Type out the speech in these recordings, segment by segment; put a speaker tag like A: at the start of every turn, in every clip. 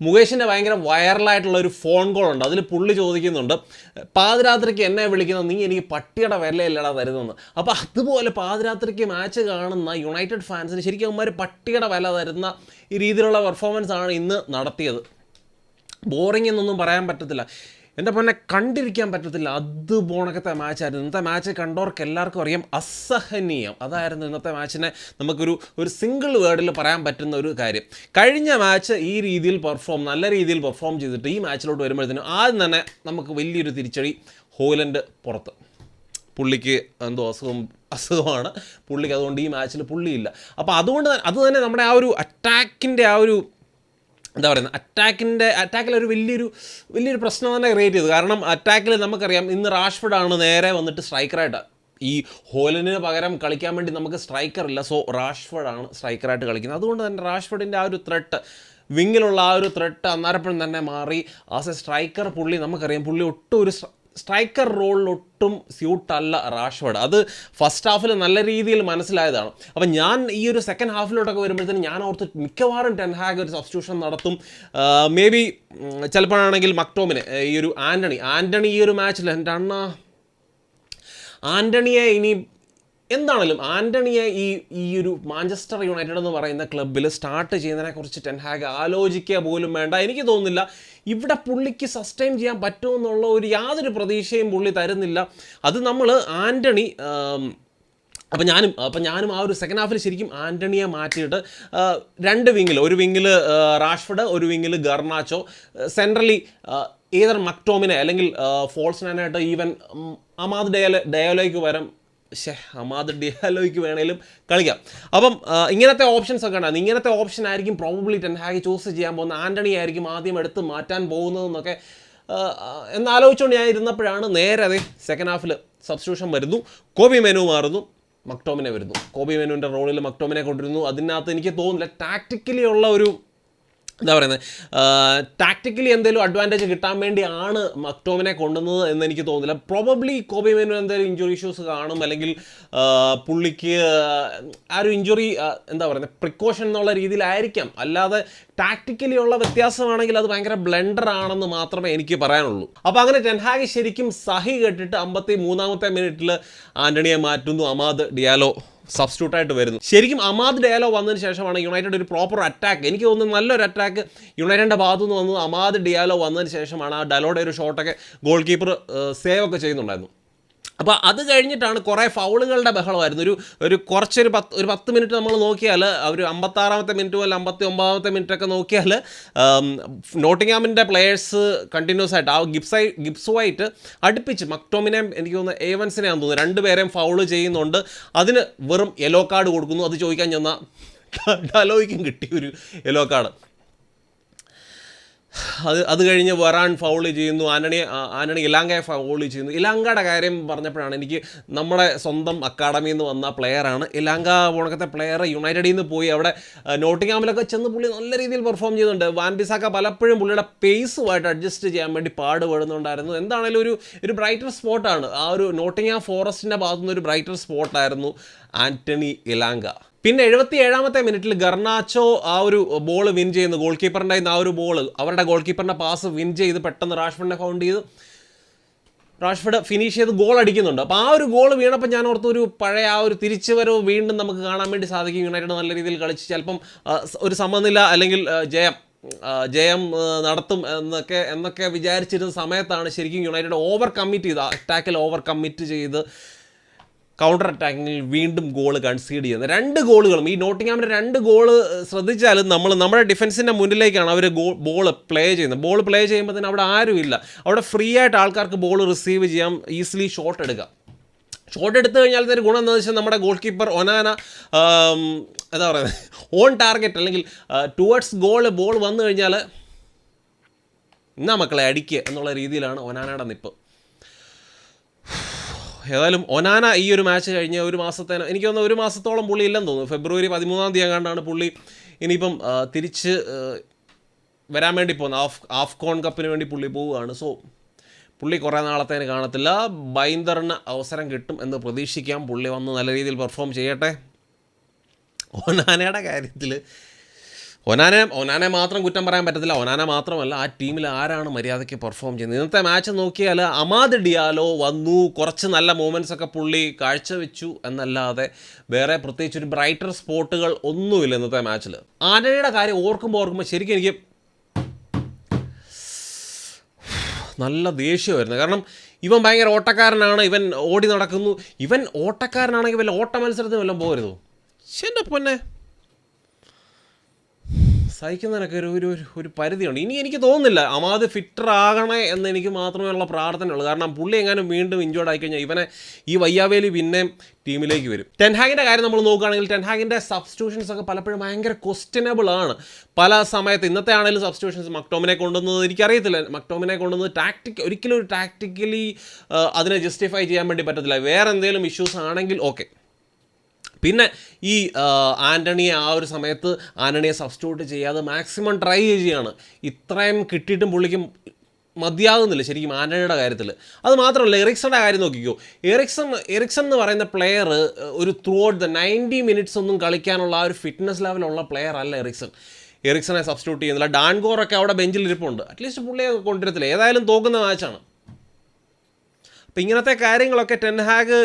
A: മുകേഷിൻ്റെ ഭയങ്കര വൈറലായിട്ടുള്ള ഒരു phone call ഉണ്ട്. അതിൽ പുള്ളി ചോദിക്കുന്നുണ്ട്, പാതിരാത്രിക്ക് എന്നെ വിളിക്കുന്നത് നീ എനിക്ക് പട്ടിയുടെ വിലയല്ലടാ തരുന്നെന്ന്. അപ്പോൾ അതുപോലെ പാതിരാത്രിക്ക് മാച്ച് കാണുന്ന യുണൈറ്റഡ് ഫാൻസിന് ശരിക്കും അവന്മാർ പട്ടിയുടെ വില തരുന്ന ഈ രീതിയിലുള്ള പെർഫോമൻസ് ആണ് ഇന്ന് നടത്തിയത്. ബോറിംഗ് എന്നൊന്നും പറയാൻ പറ്റത്തില്ല, എൻ്റെ പൊന്നെ കണ്ടിരിക്കാൻ പറ്റത്തില്ല. അത് പോണക്കത്തെ മാച്ചായിരുന്നു ഇന്നത്തെ മാച്ച്. കണ്ടവർക്ക് എല്ലാവർക്കും അറിയാം, അസഹനീയം. അതായിരുന്നു ഇന്നത്തെ മാച്ചിനെ നമുക്കൊരു സിംഗിൾ വേർഡിൽ പറയാൻ പറ്റുന്ന ഒരു കാര്യം. കഴിഞ്ഞ മാച്ച് ഈ രീതിയിൽ നല്ല രീതിയിൽ പെർഫോം ചെയ്തിട്ട് ഈ മാച്ചിലോട്ട് വരുമ്പോഴത്തേനും ആദ്യം തന്നെ നമുക്ക് വലിയൊരു തിരിച്ചടി. ഹോയിലൻഡ് പുറത്ത്, പുള്ളിക്ക് എന്തോ അസുഖമാണ് പുള്ളിക്ക്, അതുകൊണ്ട് ഈ മാച്ചിൽ പുള്ളിയില്ല. അപ്പോൾ അത് തന്നെ നമ്മുടെ ആ ഒരു അറ്റാക്കിൻ്റെ ആ ഒരു എന്താ പറയുന്നത്, അറ്റാക്കിൽ ഒരു വലിയൊരു പ്രശ്നം തന്നെ ക്രിയേറ്റ് ചെയ്തു. കാരണം അറ്റാക്കിൽ നമുക്കറിയാം ഇന്ന് റാഷ്ഫോർഡാണ് നേരെ വന്നിട്ട് സ്ട്രൈക്കറായിട്ട്, ഈ ഹോലൻഡിന് പകരം കളിക്കാൻ വേണ്ടി നമുക്ക് സ്ട്രൈക്കറില്ല. സോ റാഷ്ഫോർഡാണ് സ്ട്രൈക്കറായിട്ട് കളിക്കുന്നത്. അതുകൊണ്ട് തന്നെ റാഷ്ഫോർഡിൻ്റെ ആ ഒരു ത്രെട്ട്, വിങ്ങിലുള്ള ആ ഒരു ത്രെട്ട് അന്നേരപ്പോഴും തന്നെ മാറി. ആസ് എ സ്ട്രൈക്കർ നമുക്കറിയാം പുള്ളി ഒട്ടും ഒരു സ്ട്രൈക്കർ റോളിലൊട്ടും സ്യൂട്ടല്ല റാഷ്ഫോർഡ്. അത് ഫസ്റ്റ് ഹാഫിൽ നല്ല രീതിയിൽ മനസ്സിലായതാണ്. അപ്പം ഞാൻ ഈ ഒരു സെക്കൻഡ് ഹാഫിലോട്ടൊക്കെ വരുമ്പോഴത്തേനും ഞാൻ ഓർത്ത് മിക്കവാറും ടെൻ ഹാഗ് ഒരു സബ്സ്റ്റിറ്റ്യൂഷൻ നടത്തും. മേ ബി ചിലപ്പോഴാണെങ്കിൽ മക്ടോമിനെ, ഈ ഒരു ആൻ്റണി ഈ ഒരു മാച്ചിൽ എൻ്റെ ആൻ്റണിയെ ഇനി എന്താണെങ്കിലും ആൻ്റണിയെ ഈ ഒരു മാഞ്ചസ്റ്റർ യുണൈറ്റഡ് എന്ന് പറയുന്ന ക്ലബ്ബിൽ സ്റ്റാർട്ട് ചെയ്യുന്നതിനെക്കുറിച്ച് ടെൻ ഹാഗ് ആലോചിക്കുക പോലും വേണ്ട. എനിക്ക് തോന്നുന്നില്ല ഇവിടെ പുള്ളിക്ക് സസ്റ്റെയിൻ ചെയ്യാൻ പറ്റുമെന്നുള്ള യാതൊരു പ്രതീക്ഷയും പുള്ളി തരുന്നില്ല. അത് നമ്മൾ ആൻ്റണി അപ്പം ഞാനും ആ ഒരു സെക്കൻഡ് ഹാഫിൽ ശരിക്കും ആൻ്റണിയെ മാറ്റിയിട്ട് ഒരു വിങ്ങിൽ റാഷ്ഫോർഡ്, ഒരു വിങ്ങിൽ ഗർനാച്ചോ, സെൻട്രലി ഏതർ മക്ടോമിനെ അല്ലെങ്കിൽ ഫോൾസ് നയനായിട്ട് ഈവൻ അമാദ് ഡയാലോയ്ക്ക് വരാം, അമാദ് ഡിയാലോയ്ക്ക് വേണേലും കളിക്കാം. അപ്പം ഇങ്ങനത്തെ ഓപ്ഷൻസ് ഒക്കെ ഉണ്ടായിരുന്നു. ഇങ്ങനത്തെ ഓപ്ഷൻ ആയിരിക്കും പ്രോബബ്ലി ടെൻ ഹാഗ് ചൂസ് ചെയ്യാൻ പോകുന്ന, ആൻ്റണി ആയിരിക്കും ആദ്യം എടുത്ത് മാറ്റാൻ പോകുന്നതെന്നൊക്കെ എന്നാലോചിച്ചുകൊണ്ട് ഞാൻ ഇരുന്നപ്പോഴാണ് നേരെ അതെ സെക്കൻഡ് ഹാഫിൽ സബ്സ്റ്റിറ്റ്യൂഷൻ വരുന്നു. കോബി മെനു മാറുന്നു, മക്ടോമിനെ വരുന്നു. കോബി മെനുവിൻ്റെ റോളിൽ മക്ടോമിനെ കൊണ്ടിരുന്നു. അതിനകത്ത് എനിക്ക് തോന്നുന്നില്ല ടാക്റ്റിക്കലി ഉള്ള ഒരു എന്താ പറയുന്നത്, ടാക്റ്റിക്കലി എന്തെങ്കിലും അഡ്വാൻറ്റേജ് കിട്ടാൻ വേണ്ടിയാണ് മക്ടോമിനെ കൊണ്ടുവന്നത് എന്ന് എനിക്ക് തോന്നുന്നില്ല. പ്രോബബ്ലി കോബി മെനു എന്തെങ്കിലും ഇഞ്ചുറി ഇഷ്യൂസ് കാണും, അല്ലെങ്കിൽ പുള്ളിക്ക് ആ ഒരു ഇഞ്ചുറി എന്താ പറയുന്നത് പ്രിക്കോഷൻ എന്നുള്ള രീതിയിലായിരിക്കാം. അല്ലാതെ ടാക്റ്റിക്കലി ഉള്ള വ്യത്യാസമാണെങ്കിൽ അത് ഭയങ്കര ബ്ലെൻഡർ ആണെന്ന് മാത്രമേ എനിക്ക് പറയാനുള്ളൂ. അപ്പോൾ അങ്ങനെ ടെൻ ഹാഗ് ശരിക്കും സഹി കേട്ടിട്ട് 53-ാമത്തെ മിനിറ്റിൽ ആൻ്റണിയെ മാറ്റുന്നു. അമാദ് ഡിയാലോ സബ്സ്റ്റിറ്റ്യൂട്ടായിട്ട് വരുന്നു. ശരിക്കും അമാദ് ഡയാലോ വന്നതിന് ശേഷമാണ് യുണൈറ്റഡ് ഒരു പ്രോപ്പർ അറ്റാക്ക്, എനിക്ക് തോന്നുന്നു നല്ലൊരു അറ്റാക്ക് യുണൈറ്റഡിൻ്റെ ഭാഗത്തു നിന്ന് വന്നു. അമാദ് ഡിയാലോ വന്നതിന് ശേഷമാണ് ആ ഡലോയുടെ ഒരു ഷോട്ടൊക്കെ ഗോൾ കീപ്പർ സേവ് ഒക്കെ ചെയ്യുന്നുണ്ടായിരുന്നു. അപ്പോൾ അത് കഴിഞ്ഞിട്ടാണ് കുറേ ഫൗളുകളുടെ ബഹളമായിരുന്നു. ഒരു 10 മിനിറ്റ് നമ്മൾ നോക്കിയാൽ, ഒരു 56-ാമത്തെ മിനിറ്റ് പോലെ 59-ാമത്തെ മിനിറ്റൊക്കെ നോക്കിയാൽ നോട്ടിംഗ്ഹാമിൻ്റെ പ്ലെയേഴ്സ് കണ്ടിന്യൂസ് ആയിട്ട് ആ ഗിബ്സുമായിട്ട് അടുപ്പിച്ച് മക്ടോമിനെ, എനിക്ക് തോന്നുന്നു ഏവൻസിനെയാണെന്ന് തോന്നുന്നു, രണ്ടുപേരെയും ഫൗള് ചെയ്യുന്നുണ്ട്. അതിന് വെറും യെല്ലോ കാർഡ് കൊടുക്കുന്നു. അത് ചോദിക്കാൻ ചെന്നാൽ ഡലോയ്ക്കും കിട്ടി ഒരു യെല്ലോ കാർഡ്. അത് കഴിഞ്ഞ് വരാൻ ഫൗൾ ചെയ്യുന്നു. ആൻ്റണി ഇലാങ്കയെ ഫൗൾ ചെയ്യുന്നു. ഇലാങ്കയുടെ കാര്യം പറഞ്ഞപ്പോഴാണ് എനിക്ക് നമ്മുടെ സ്വന്തം അക്കാഡമിയിൽ നിന്ന് വന്ന പ്ലെയറാണ് ഇലാങ്ക. ഉണക്കത്തെ പ്ലെയർ യുണൈറ്റഡിൽ നിന്ന് പോയി അവിടെ നോട്ടിംഗ്ഹാമിലൊക്കെ ചെന്ന് പുള്ളി നല്ല രീതിയിൽ പെർഫോം ചെയ്യുന്നുണ്ട്. വാൻ ബിസാക്ക പലപ്പോഴും പുള്ളിയുടെ പേസുമായിട്ട് അഡ്ജസ്റ്റ് ചെയ്യാൻ വേണ്ടി പാടുപെടുന്നുണ്ടായിരുന്നു. എന്താണെങ്കിലും ഒരു ബ്രൈറ്റർ സ്പോട്ടാണ് ആ ഒരു നോട്ടിംഗ്ഹാം ഫോറസ്റ്റിൻ്റെ ഭാഗത്തുനിന്ന് ഒരു ബ്രൈറ്റർ സ്പോട്ടായിരുന്നു ആൻ്റണി ഇലാങ്ക. പിന്നെ 77-ാമത്തെ മിനിറ്റിൽ ഗർനാച്ചോ ആ ഒരു ബോൾ വിൻ ചെയ്യുന്നു. ഗോൾ കീപ്പറിൻ്റെ ആ ഒരു ബോൾ, അവരുടെ ഗോൾ കീപ്പറിൻ്റെ പാസ് വിൻ ചെയ്ത് പെട്ടെന്ന് റാഷ്ഫോർഡിനെ ഫൗണ്ട് ചെയ്ത് റാഷ്ഫോർഡ് ഫിനിഷ് ചെയ്ത് ഗോൾ അടിക്കുന്നുണ്ട്. അപ്പോൾ ആ ഒരു ഗോൾ വീണപ്പോൾ ഞാൻ ഓർത്ത് ഒരു പഴയ ആ ഒരു തിരിച്ചുവരവ് വീണ്ടും നമുക്ക് കാണാൻ വേണ്ടി സാധിക്കും. യുണൈറ്റഡ് നല്ല രീതിയിൽ കളിച്ച് ചിലപ്പം ഒരു സമനില അല്ലെങ്കിൽ ജയം നടത്തും എന്നൊക്കെ വിചാരിച്ചിരുന്ന സമയത്താണ് ശരിക്കും യുണൈറ്റഡ് അറ്റാക്കിൽ ഓവർ കമ്മിറ്റ് ചെയ്ത് കൗണ്ടർ അറ്റാക്കിങ്ങിൽ വീണ്ടും ഗോൾ കൺസീഡ് ചെയ്യുന്നത്. 2 ഗോളുകളും ഈ നോട്ടിംഗ്ഹാമിൻ്റെ 2 ഗോള് ശ്രദ്ധിച്ചാലും നമ്മുടെ ഡിഫൻസിൻ്റെ മുന്നിലേക്കാണ് അവർ ബോൾ പ്ലേ ചെയ്യുന്നത്. ബോൾ പ്ലേ ചെയ്യുമ്പോൾ തന്നെ അവിടെ ആരുമില്ല. അവിടെ ഫ്രീ ആയിട്ട് ആൾക്കാർക്ക് ബോൾ റിസീവ് ചെയ്യാം, ഈസിലി ഷോട്ട് എടുക്കാം. ഷോട്ട് എടുത്തു കഴിഞ്ഞാൽ ഒരു ഗുണം എന്താണെന്ന് വെച്ചാൽ നമ്മുടെ ഗോൾ കീപ്പർ ഒനാന എന്താ പറയുന്നത് ഓൺ ടാർഗറ്റ് അല്ലെങ്കിൽ ടുവേർഡ്സ് ബോൾ വന്നു കഴിഞ്ഞാൽ എന്നാ മക്കളെ അടിക്കുക എന്നുള്ള രീതിയിലാണ് ഒനാനയുടെ നിപ്പ്. ഏതായാലും ഒനാന ഈ ഒരു മാച്ച് കഴിഞ്ഞ് എനിക്ക് തോന്നുന്നു 1 മാസത്തോളം പുള്ളി ഇല്ലെന്ന് തോന്നുന്നു. ഫെബ്രുവരി 13-ാം തീയതി കണ്ടാണ് പുള്ളി ഇനിയിപ്പം തിരിച്ച് വരാൻ വേണ്ടി പോകുന്നത്. ആഫ്കോൺ കപ്പിന് വേണ്ടി പുള്ളി പോവുകയാണ്. സോ പുള്ളി കുറേ നാളത്തേന് കാണത്തില്ല. ബൈന്ദറിന് അവസരം കിട്ടും എന്ന് പ്രതീക്ഷിക്കാം. പുള്ളി വന്ന് നല്ല രീതിയിൽ പെർഫോം ചെയ്യട്ടെ. ഒനാനയുടെ കാര്യത്തിൽ ഒനാനെ മാത്രം കുറ്റം പറയാൻ പറ്റത്തില്ല. ഒനാന മാത്രമല്ല, ആ ടീമിൽ ആരാണ് മര്യാദയ്ക്ക് പെർഫോം ചെയ്യുന്നത്. ഇന്നത്തെ മാച്ച് നോക്കിയാൽ അമാദ് ഡിയാലോ വന്നു, കുറച്ച് നല്ല മൂമെൻറ്റ്സ് ഒക്കെ പുള്ളി കാഴ്ചവെച്ചു എന്നല്ലാതെ വേറെ പ്രത്യേകിച്ച് ഒരു ബ്രൈറ്റർ സ്പോട്ടുകൾ ഒന്നുമില്ല ഇന്നത്തെ മാച്ചിൽ. ആന്റണിയുടെ കാര്യം ഓർക്കുമ്പോൾ ശരിക്കും എനിക്ക് നല്ല ദേഷ്യമായിരുന്നു. കാരണം ഇവൻ ഭയങ്കര ഓട്ടക്കാരനാണ്, ഇവൻ ഓടി നടക്കുന്നു. ഇവൻ ഓട്ടക്കാരനാണെങ്കിൽ വല്ല ഓട്ട മത്സരത്തിന് വല്ലതും പോകരുതോ? എൻ്റെ പൊന്നെ, സഹിക്കുന്നതിനൊക്കെ ഒരു പരിധിയുണ്ട്. ഇനി എനിക്ക് തോന്നുന്നില്ല അമാദ് ഫിറ്റർ ആകണേ എന്ന് എനിക്ക് മാത്രമേ ഉള്ള പ്രാർത്ഥനയുള്ളൂ. കാരണം പുള്ളി എങ്ങാനും വീണ്ടും ഇഞ്ചോർഡ് ആയിക്കഴിഞ്ഞാൽ ഇവനെ ഈ വയ്യാവേലി പിന്നെയും ടീമിലേക്ക് വരും. ടെൻഹാഗിൻ്റെ കാര്യം നമ്മൾ നോക്കുകയാണെങ്കിൽ ടെൻഹാഗിൻ്റെ സബ്സ്റ്റിറ്റ്യൂഷൻസ് ഒക്കെ പലപ്പോഴും ഭയങ്കര ക്വസ്റ്റ്യനബിൾ ആണ്. പല സമയത്ത് ഇന്നത്തെ ആണെങ്കിലും സബ്സ്റ്റിറ്റ്യൂഷൻസ് മക്ടോമിനെ കൊണ്ടുവന്നത് എനിക്കറിയത്തില്ല. മക്ടോമിനെ കൊണ്ടുവന്നത് ഒരിക്കലും ഒരു ടാക്ടിക്കലി അതിനെ ജസ്റ്റിഫൈ ചെയ്യാൻ വേണ്ടി പറ്റത്തില്ല. വേറെ എന്തെങ്കിലും ഇഷ്യൂസ് ആണെങ്കിൽ ഓക്കെ. പിന്നെ ഈ ആൻ്റണിയെ ആ ഒരു സമയത്ത് ആൻ്റണിയെ സബ്സ്റ്റിറ്റ്യൂട്ട് ചെയ്യാതെ മാക്സിമം ട്രൈ ചെയ്യുകയാണ്. ഇത്രയും കിട്ടിയിട്ടും പുള്ളിക്കും മതിയാകുന്നില്ല ശരിക്കും ആൻ്റണിയുടെ കാര്യത്തിൽ. അത് മാത്രമല്ല, എറിക്സന്റെ കാര്യം നോക്കിക്കോ. എറിക്സൺ എന്ന് പറയുന്ന പ്ലെയർ ഒരു ത്രൂ ഔട്ട് ദ 90 മിനിറ്റ്സ് ഒന്നും കളിക്കാനുള്ള ആ ഒരു ഫിറ്റ്നസ് ലെവലുള്ള പ്ലെയർ അല്ല എറിക്സനെ സബ്സ്റ്റിറ്റ്യൂട്ട് ചെയ്യുന്നില്ല. ഡാൻഗോറൊക്കെ അവിടെ ബെഞ്ചിൽ ഇരിപ്പുണ്ട്. അറ്റ്ലീസ്റ്റ് പുള്ളിയെ കൊണ്ടുവരത്തില്ല. ഏതായാലും തോക്കുന്ന മാച്ചാണ്. അപ്പം ഇങ്ങനത്തെ കാര്യങ്ങളൊക്കെ ടെൻഹാഗ്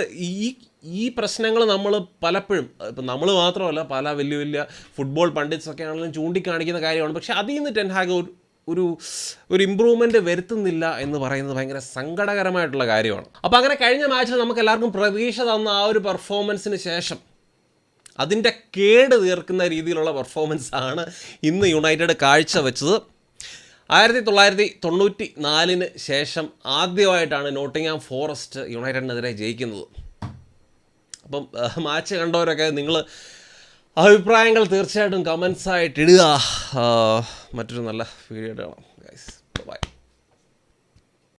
A: ഈ പ്രശ്നങ്ങൾ നമ്മൾ പലപ്പോഴും, ഇപ്പം നമ്മൾ മാത്രമല്ല പല വലിയ വലിയ ഫുട്ബോൾ പണ്ഡിറ്റ്സൊക്കെ ആണെങ്കിലും ചൂണ്ടിക്കാണിക്കുന്ന കാര്യമാണ്. പക്ഷേ അതിൽ നിന്ന് ടെൻഹാഗ് ഒരു ഇമ്പ്രൂവ്മെൻറ്റ് വരുത്തുന്നില്ല എന്ന് പറയുന്നത് ഭയങ്കര സങ്കടകരമായിട്ടുള്ള കാര്യമാണ്. അപ്പോൾ അങ്ങനെ കഴിഞ്ഞ മാച്ചിൽ നമുക്ക് എല്ലാവർക്കും പ്രതീക്ഷ തന്ന ആ ഒരു പെർഫോമൻസിന് ശേഷം അതിൻ്റെ കേട് തീർക്കുന്ന രീതിയിലുള്ള പെർഫോമൻസാണ് ഇന്ന് യുണൈറ്റഡ് കാഴ്ചവെച്ചത്. 1994 ശേഷം ആദ്യമായിട്ടാണ് നോട്ടിംഗ്ഹാം ഫോറസ്റ്റ് യുണൈറ്റഡിനെതിരെ ജയിക്കുന്നത്. അപ്പം മാച്ച് കണ്ടവരൊക്കെ നിങ്ങൾ അഭിപ്രായങ്ങൾ തീർച്ചയായിട്ടും കമൻസായിട്ട് ഇടുക. മറ്റൊരു നല്ല വീഡിയോ കാണാം ഗൈസ്.